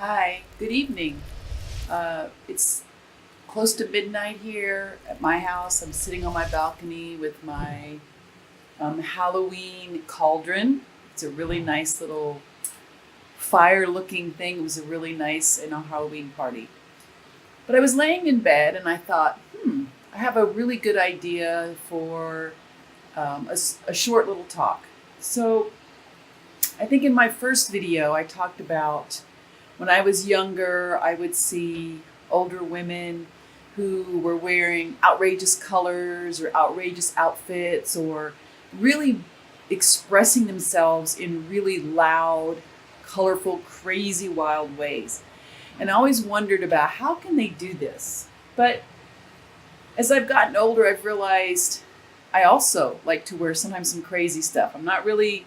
Hi, good evening. It's close to midnight here at my house. I'm sitting on my balcony with my Halloween cauldron. It's a really nice little fire looking thing. It was a really nice Halloween party. But I was laying in bed and I thought, I have a really good idea for a short little talk. So I think in my first video, I talked about when I was younger, I would see older women who were wearing outrageous colors or outrageous outfits or really expressing themselves in really loud, colorful, crazy, wild ways. And I always wondered about how can they do this? But as I've gotten older, I've realized I also like to wear sometimes some crazy stuff. I'm not really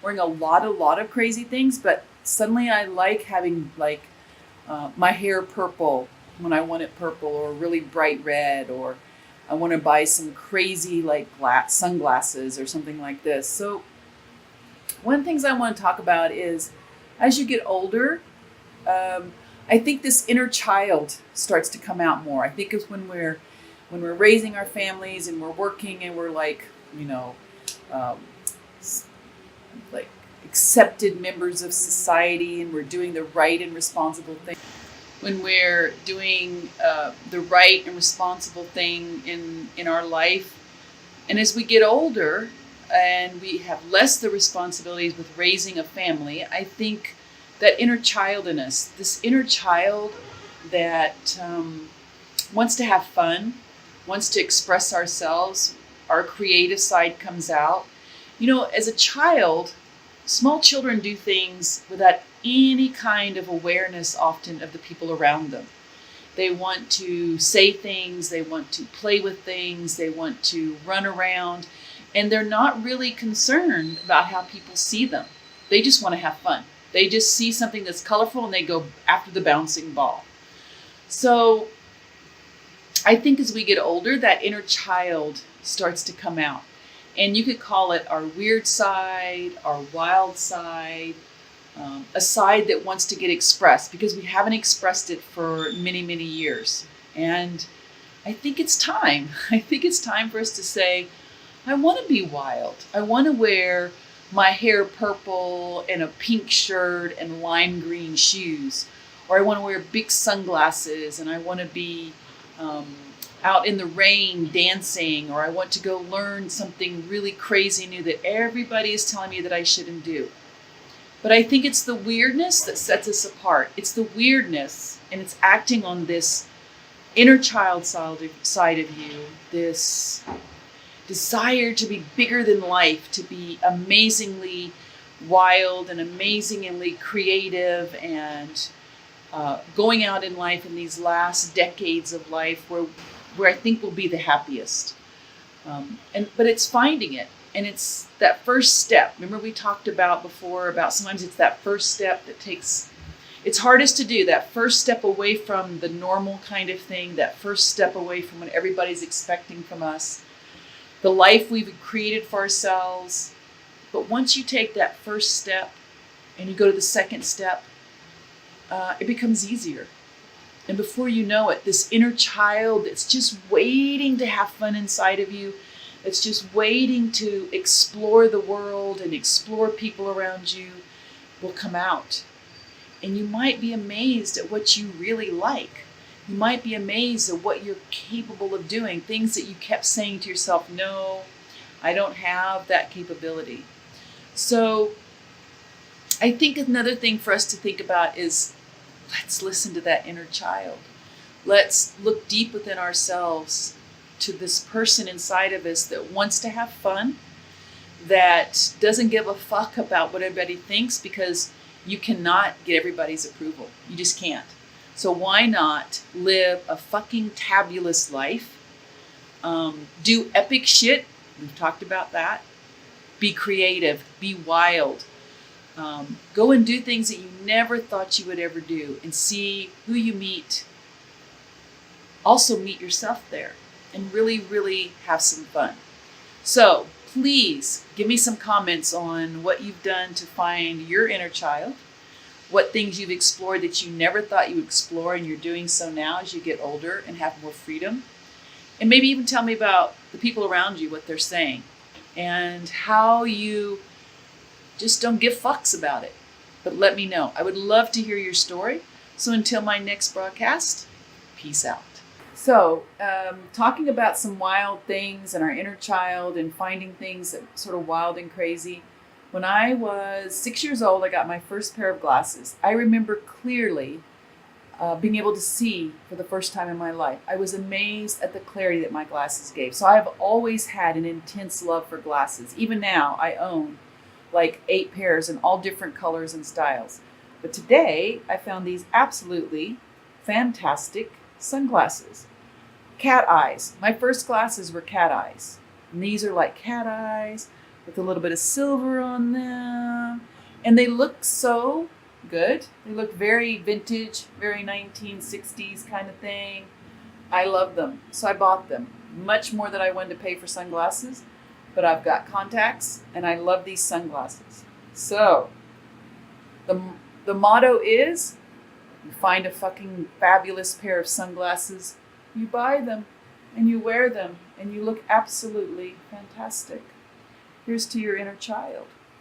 wearing a lot of crazy things, but suddenly I like having my hair purple when I want it purple, or really bright red, or I want to buy some crazy sunglasses or something like this. So one of the things I want to talk about is as you get older, I think this inner child starts to come out more. I think it's when we're raising our families and we're working and we're um, like accepted members of society and we're doing the right and responsible thing. When we're doing the right and responsible thing in our life, and as we get older and we have less the responsibilities with raising a family, I think that inner child in us, this inner child that wants to have fun, wants to express ourselves, our creative side comes out. As a child, small children do things without any kind of awareness often of the people around them. They want to say things, they want to play with things, they want to run around, and they're not really concerned about how people see them. They just want to have fun. They just see something that's colorful and they go after the bouncing ball. So I think as we get older, that inner child starts to come out. And you could call it our weird side, our wild side, a side that wants to get expressed because we haven't expressed it for many, many years. And I think it's time. I think it's time for us to say, I want to be wild. I want to wear my hair purple and a pink shirt and lime green shoes. Or I want to wear big sunglasses and I want to be out in the rain dancing, or I want to go learn something really crazy new that everybody is telling me that I shouldn't do. But I think it's the weirdness that sets us apart. It's the weirdness, and it's acting on this inner child side of you, this desire to be bigger than life, to be amazingly wild and amazingly creative, and going out in life in these last decades of life where I think we'll be the happiest. But it's finding it. And it's that first step. Remember we talked about before about sometimes it's that first step that it's hardest to do. That first step away from the normal kind of thing. That first step away from what everybody's expecting from us. The life we've created for ourselves. But once you take that first step and you go to the second step, it becomes easier. And before you know it, this inner child that's just waiting to have fun inside of you, that's just waiting to explore the world and explore people around you, will come out. And you might be amazed at what you really like. You might be amazed at what you're capable of doing, things that you kept saying to yourself, no, I don't have that capability. So I think another thing for us to think about is, let's listen to that inner child. Let's look deep within ourselves to this person inside of us that wants to have fun, that doesn't give a fuck about what everybody thinks, because you cannot get everybody's approval. You just can't. So why not live a fucking tabulous life? Do epic shit. We've talked about that. Be creative. Be wild. Go and do things that you never thought you would ever do, and see who you meet. Also meet yourself there and really, really have some fun. So please give me some comments on what you've done to find your inner child, what things you've explored that you never thought you would explore and you're doing so now as you get older and have more freedom. And maybe even tell me about the people around you, what they're saying, and how you just don't give fucks about it. But let me know. I would love to hear your story. So until my next broadcast, peace out. So, talking about some wild things and our inner child and finding things that sort of wild and crazy. When I was 6 years old, I got my first pair of glasses. I remember clearly being able to see for the first time in my life. I was amazed at the clarity that my glasses gave. So I've always had an intense love for glasses. Even now, I own like 8 pairs in all different colors and styles. But today, I found these absolutely fantastic sunglasses. Cat eyes. My first glasses were cat eyes. And these are like cat eyes with a little bit of silver on them. And they look so good. They look very vintage, very 1960s kind of thing. I love them. So I bought them. Much more than I wanted to pay for sunglasses. But I've got contacts and I love these sunglasses. So the motto is, you find a fucking fabulous pair of sunglasses, you buy them and you wear them and you look absolutely fantastic. Here's to your inner child.